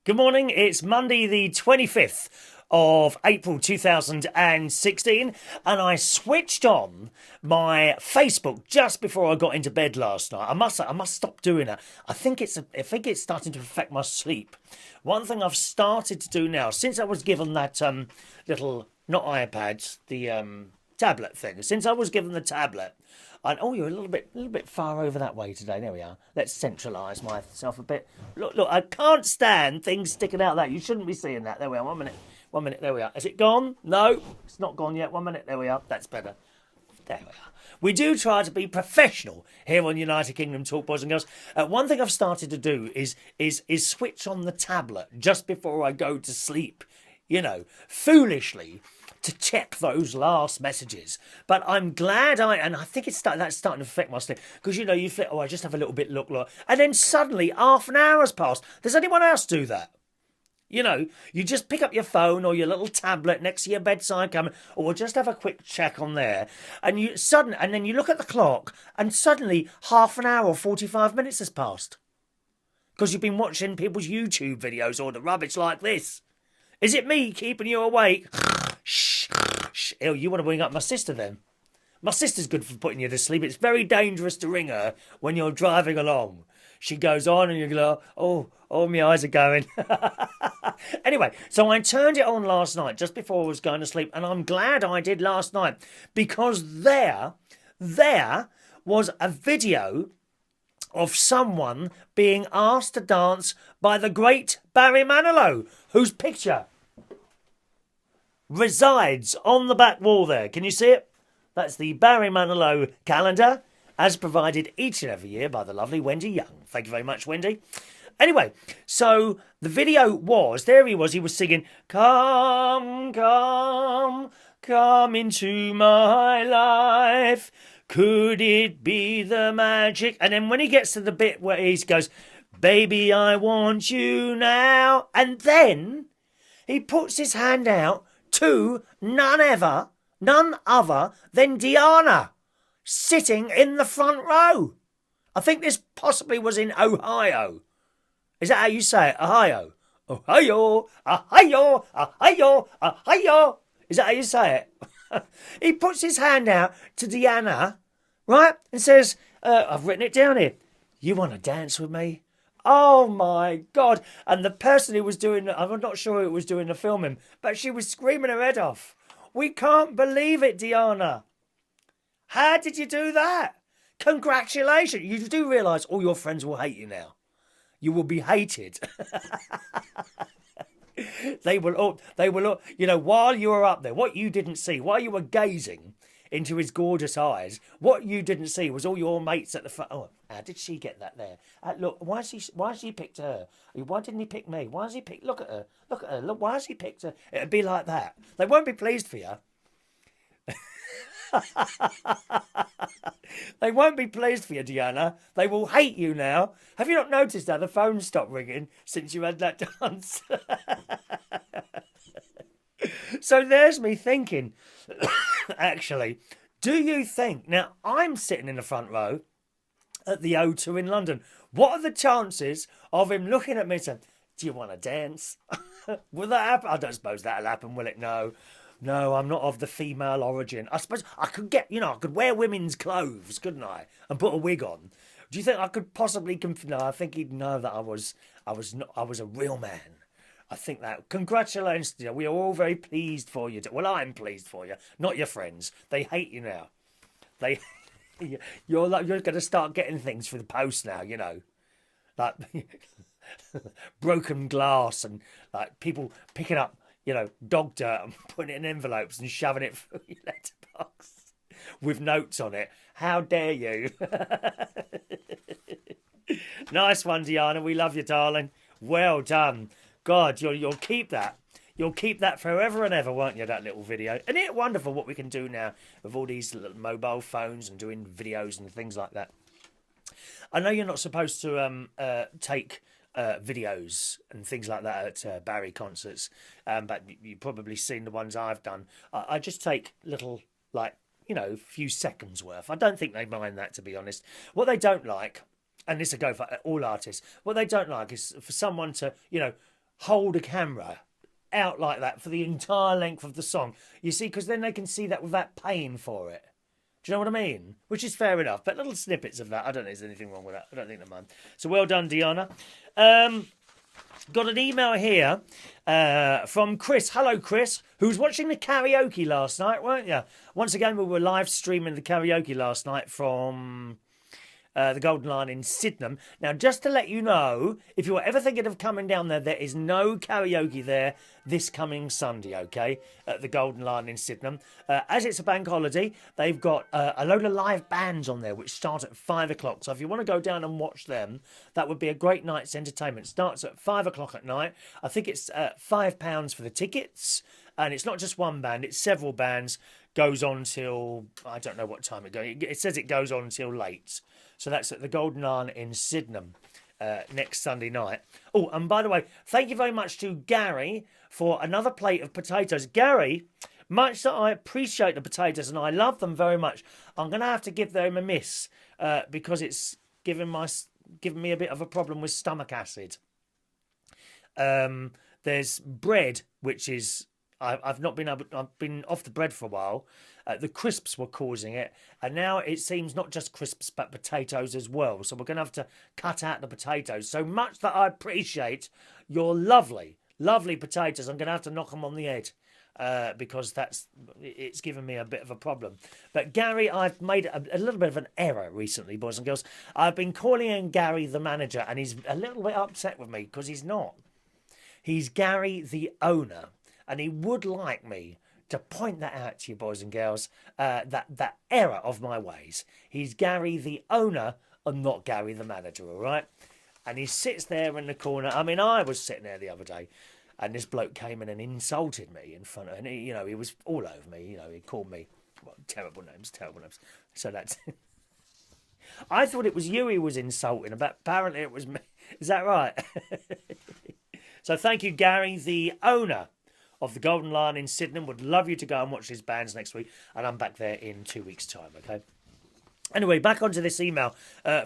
Good morning. It's Monday, the 25th of April 2016, and I switched on my Facebook just before I got into bed last night. I must stop doing that. I think it's starting to affect my sleep. One thing I've started to do now, since I was given that little, not iPad, the tablet thing. Since I was given the tablet, oh, you're a little bit far over that way today. There we are. Let's centralise myself a bit. Look, I can't stand things sticking out like that. You shouldn't be seeing that. There we are. 1 minute. 1 minute. There we are. Is it gone? No, it's not gone yet. 1 minute. There we are. That's better. There we are. We do try to be professional here on United Kingdom Talk, boys and girls. One thing I've started to do is switch on the tablet just before I go to sleep. You know, foolishly, to check those last messages. But I'm glad and I think that's starting to affect my sleep. Because, you think, I just have a little bit look. And then suddenly, half an hour has passed. Does anyone else do that? You just pick up your phone or your little tablet next to your bedside cabinet, or just have a quick check on there. And then you look at the clock, and suddenly half an hour or 45 minutes has passed. Because you've been watching people's YouTube videos or the rubbish like this. Is it me keeping you awake? Shh. Oh, you want to ring up my sister then? My sister's good for putting you to sleep. It's very dangerous to ring her when you're driving along. She goes on and you go, oh, my eyes are going. Anyway, so I turned it on last night just before I was going to sleep, and I'm glad I did last night, because there was a video of someone being asked to dance by the great Barry Manilow, whose picture resides on the back wall there. Can you see it? That's the Barry Manilow calendar, as provided each and every year by the lovely Wendy Young. Thank you very much, Wendy. Anyway, so the video was, he was singing, "Come, come, come into my life. Could it be the magic?" And then when he gets to the bit where he goes, "Baby, I want you now." And then he puts his hand out to none other than Deanna, sitting in the front row. I think this possibly was in Ohio. Is that how you say it? Ohio? Ohio, Ohio, Ohio, Ohio. Is that how you say it? He puts his hand out to Deanna, right, and says, I've written it down here. "You want to dance with me?" Oh, my God. And the person who was doing, I'm not sure who was doing the filming, but she was screaming her head off. "We can't believe it, Deanna. How did you do that? Congratulations." You do realise all your friends will hate you now. You will be hated. They will all, while you were up there, what you didn't see, while you were gazing into his gorgeous eyes, what you didn't see was all your mates at the front. Oh, how did she get that there? Look, why has he picked her? Why didn't he pick me? Why has he picked, look at her, look, why has he picked her? It'd be like that. They won't be pleased for you. They won't be pleased for you, Deanna. They will hate you now. Have you not noticed how the phone stopped ringing since you had that dance? So there's me thinking, actually, do you think, now I'm sitting in the front row at the O2 in London, what are the chances of him looking at me and saying, "Do you want to dance?" Will that happen? I don't suppose that'll happen, will it? No, I'm not of the female origin. I suppose I could I could wear women's clothes, couldn't I? And put a wig on. Do you think I could possibly, no, I think he'd know that I was a real man. I think that. Congratulations, dear. We are all very pleased for you. Well, I'm pleased for you, not your friends. They hate you now. You're going to start getting things through the post now, like broken glass and like people picking up, dog dirt and putting it in envelopes and shoving it through your letterbox with notes on it. How dare you? Nice one, Deanna. We love you, darling. Well done. God, you'll keep that. You'll keep that forever and ever, won't you, that little video? Isn't it wonderful what we can do now with all these little mobile phones and doing videos and things like that? I know you're not supposed to take videos and things like that at Barry concerts, but you've probably seen the ones I've done. I just take little, few seconds worth. I don't think they mind that, to be honest. What they don't like, and this will go for all artists, what they don't like is for someone to, hold a camera out like that for the entire length of the song. You see, because then they can see that without paying for it. Do you know what I mean? Which is fair enough. But little snippets of that, I don't think there's anything wrong with that. I don't think they mind. So well done, Deanna. Got an email here from Chris. Hello, Chris, who's watching the karaoke last night, weren't you? Once again, we were live streaming the karaoke last night from the Golden Lion in Sydenham. Now, just to let you know, if you were ever thinking of coming down there, there is no karaoke there this coming Sunday, okay, at the Golden Lion in Sydenham. As it's a bank holiday, they've got a load of live bands on there which start at 5 o'clock. So if you want to go down and watch them, that would be a great night's entertainment. It starts at 5 o'clock at night. I think it's £5 for the tickets. And it's not just one band, it's several bands. Goes on till, I don't know what time it goes. It says it goes on till late. So that's at the Golden Lion in Sydenham next Sunday night. Oh, and by the way, thank you very much to Gary for another plate of potatoes. Gary, much that I appreciate the potatoes and I love them very much, I'm going to have to give them a miss because it's given me a bit of a problem with stomach acid. There's bread, which is... I've been off the bread for a while. The crisps were causing it, and now it seems not just crisps but potatoes as well. So we're going to have to cut out the potatoes. So much that I appreciate your lovely potatoes, I'm going to have to knock them on the head because it's given me a bit of a problem. But Gary, I've made a little bit of an error recently, boys and girls. I've been calling in Gary the manager, and he's a little bit upset with me because he's not. He's Gary the owner. And he would like me to point that out to you, boys and girls, that error of my ways. He's Gary the owner and not Gary the manager, all right? And he sits there in the corner. I mean, I was sitting there the other day, and this bloke came in and insulted me in front of... And, he was all over me. He called me terrible names. So that's... I thought it was you he was insulting, but apparently it was me. Is that right? So thank you, Gary, the owner of the Golden Lion in Sydenham. Would love you to go and watch his bands next week, and I'm back there in 2 weeks' time, okay? Anyway, back onto this email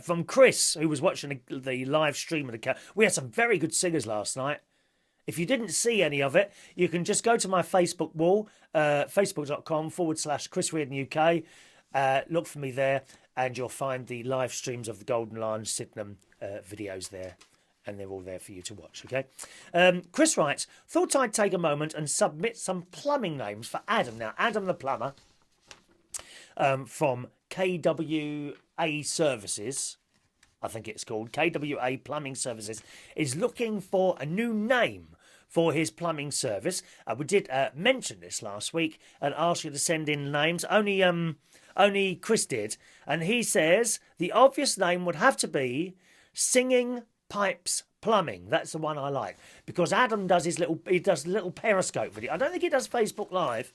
from Chris, who was watching the live stream of the... We had some very good singers last night. If you didn't see any of it, you can just go to my Facebook wall, facebook.com/Chris Reardon UK. Look for me there, and you'll find the live streams of the Golden Lion Sydenham videos there. And they're all there for you to watch, okay? Chris writes, thought I'd take a moment and submit some plumbing names for Adam. Now, Adam the plumber from KWA Services, I think it's called, KWA Plumbing Services, is looking for a new name for his plumbing service. We did mention this last week and asked you to send in names. Only Chris did. And he says the obvious name would have to be Singing Pipes Plumbing. That's the one I like, because Adam does little Periscope video. I don't think he does Facebook Live.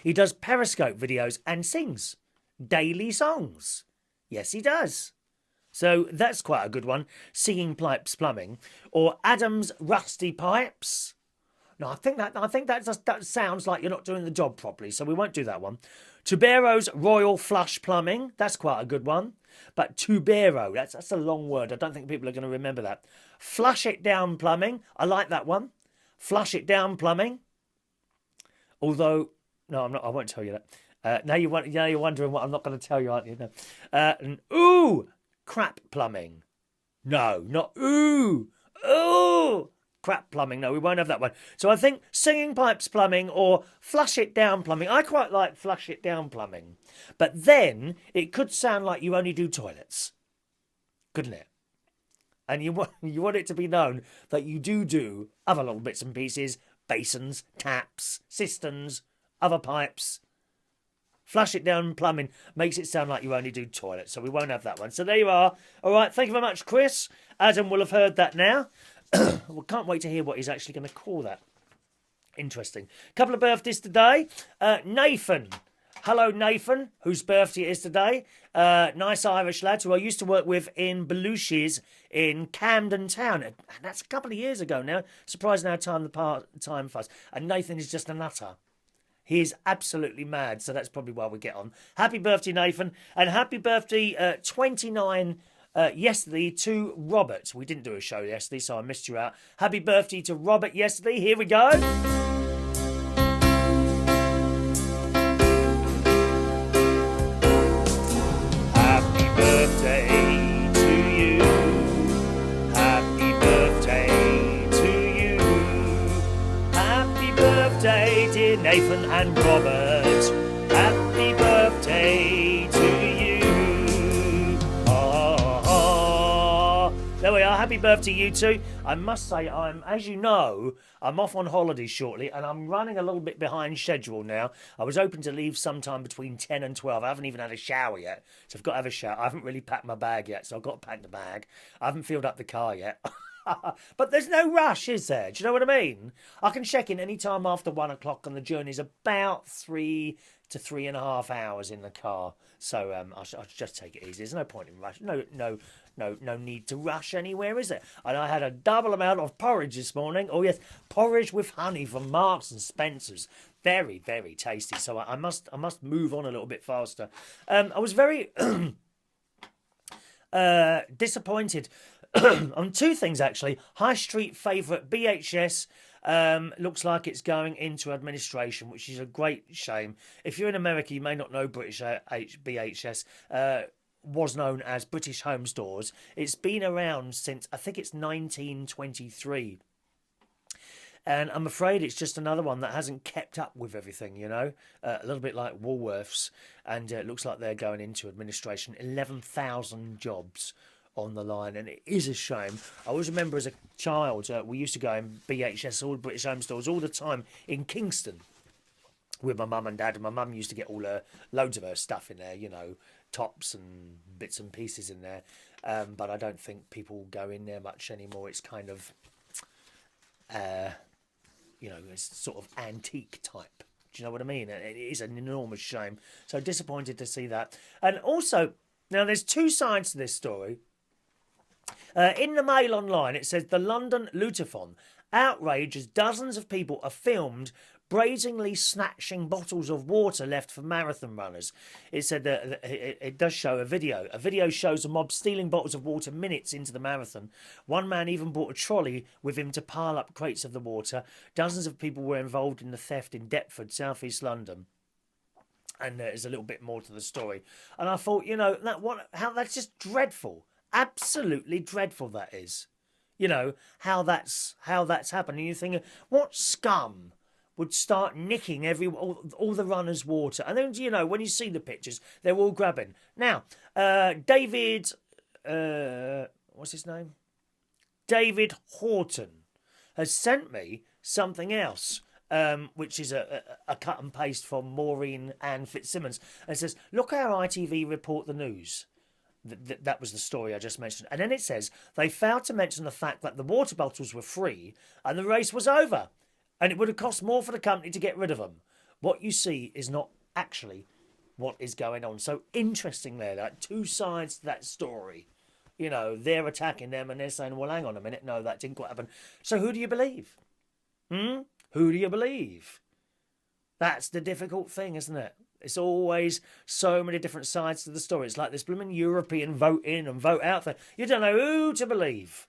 He does Periscope videos and sings daily songs. Yes, he does. So that's quite a good one. Singing Pipes Plumbing, or Adam's Rusty Pipes. No, I think that sounds like you're not doing the job properly, so we won't do that one. Tubero's Royal Flush Plumbing. That's quite a good one. But Tubero, that's a long word. I don't think people are going to remember that. Flush It Down Plumbing. I like that one. Flush It Down Plumbing. Although, no, I'm not. I won't tell you that. Now you're wondering what I'm not going to tell you, aren't you? No. And ooh, crap plumbing. No, not ooh. Ooh. Crap plumbing. No, we won't have that one. So I think Singing Pipes Plumbing or Flush It Down Plumbing. I quite like Flush It Down Plumbing. But then it could sound like you only do toilets. Couldn't it? And you want it to be known that you do other little bits and pieces. Basins, taps, cisterns, other pipes. Flush It Down Plumbing makes it sound like you only do toilets. So we won't have that one. So there you are. All right. Thank you very much, Chris. Adam will have heard that now. We can't wait to hear what he's actually going to call that. Interesting. Couple of birthdays today. Nayfen. Hello, Nayfen, whose birthday it is today. Nice Irish lad who I used to work with in Belushi's in Camden Town. And that's a couple of years ago now. Surprising how time flies. And Nathan is just a nutter. He is absolutely mad, so that's probably why we get on. Happy birthday, Nathan. And happy birthday, 29 yesterday to Robert. We didn't do a show yesterday, so I missed you out. Happy birthday to Robert yesterday. Here we go. Happy birthday to you. Happy birthday to you. Happy birthday, dear Nayfen and Robert. Happy birthday to you. There we are. Happy birthday, you two. I must say, as you know, I'm off on holiday shortly, and I'm running a little bit behind schedule now. I was hoping to leave sometime between 10 and 12. I haven't even had a shower yet, so I've got to have a shower. I haven't really packed my bag yet, so I've got to pack the bag. I haven't filled up the car yet. But there's no rush, is there? Do you know what I mean? I can check in any time after 1 o'clock, and the journey's about 3 to 3.5 hours in the car. So I should just take it easy. There's no point in rush. No need to rush anywhere, is there? And I had a double amount of porridge this morning. Oh yes, porridge with honey from Marks and Spencer's. Very, very tasty. So I must move on a little bit faster. I was very disappointed on two things, actually. High Street favourite BHS looks like it's going into administration, which is a great shame. If you're in America, you may not know British BHS. Was known as British Home Stores. It's been around since, I think it's 1923. And I'm afraid it's just another one that hasn't kept up with everything, you know. A little bit like Woolworths. And it looks like they're going into administration. 11,000 jobs on the line, and it is a shame. I always remember as a child, we used to go in BHS, all British Home Stores, all the time in Kingston with my mum and dad, and my mum used to get all loads of her stuff in there, you know, tops and bits and pieces in there, but I don't think people go in there much anymore. It's kind of you know, it's sort of antique type. Do you know what I mean? It is an enormous shame. So disappointed to see that. And also, now there's two sides to this story. In the Mail Online, it says the London Lootathon outrage as dozens of people are filmed brazenly snatching bottles of water left for marathon runners. It said that it does show a video. A video shows a mob stealing bottles of water minutes into the marathon. One man even brought a trolley with him to pile up crates of the water. Dozens of people were involved in the theft in Deptford, southeast London. And there's a little bit more to the story. And I thought, you know, that's just dreadful. Absolutely dreadful that is. You know, how that's happened. And you're thinking, what scum would start nicking all the runners' water? And then, you know, when you see the pictures, they're all grabbing. Now, David, what's his name? David Horton has sent me something else, which is a cut and paste from Maureen Ann Fitzsimmons. And it says, look how ITV report the news. That was the story I just mentioned. And then it says, they failed to mention the fact that the water bottles were free and the race was over. And it would have cost more for the company to get rid of them. What you see is not actually what is going on. So interesting there, that two sides to that story. You know, they're attacking them and they're saying, well, hang on a minute. No, that didn't quite happen. So who do you believe? Who do you believe? That's the difficult thing, isn't it? It's always so many different sides to the story. It's like this blooming European vote in and vote out thing. You don't know who to believe.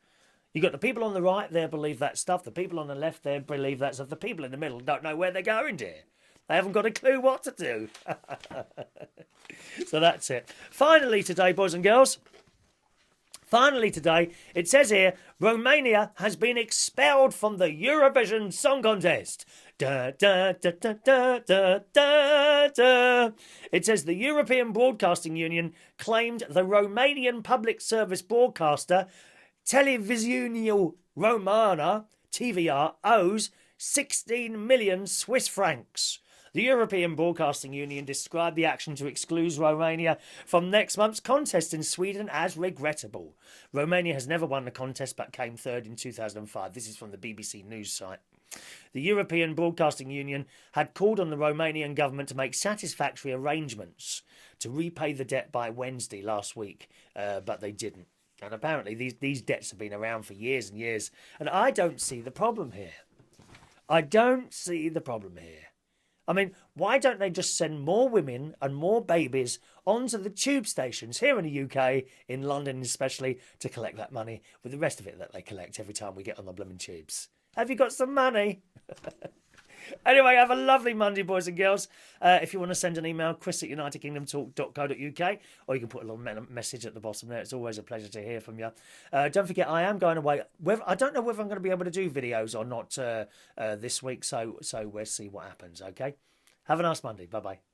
You got the people on the right, they believe that stuff. The people on the left, they believe that stuff. The people in the middle don't know where they're going, dear. They haven't got a clue what to do. So that's it. Finally today, boys and girls. Finally today, it says here, Romania has been expelled from the Eurovision Song Contest. Da, da, da, da, da, da, da, da. It says the European Broadcasting Union claimed the Romanian public service broadcaster Televiziunea Romana, TVR, owes 16 million Swiss francs. The European Broadcasting Union described the action to exclude Romania from next month's contest in Sweden as regrettable. Romania has never won the contest but came third in 2005. This is from the BBC News site. The European Broadcasting Union had called on the Romanian government to make satisfactory arrangements to repay the debt by Wednesday last week, but they didn't. And apparently these debts have been around for years and years. And I don't see the problem here. I don't see the problem here. I mean, why don't they just send more women and more babies onto the tube stations here in the UK, in London especially, to collect that money with the rest of it that they collect every time we get on the blooming tubes? Have you got some money? Anyway, have a lovely Monday, boys and girls. If you want to send an email, chris@unitedkingdomtalk.co.uk, or you can put a little message at the bottom there. It's always a pleasure to hear from you. Don't forget, I am going away. I don't know whether I'm going to be able to do videos or not this week, so we'll see what happens, okay? Have a nice Monday. Bye-bye.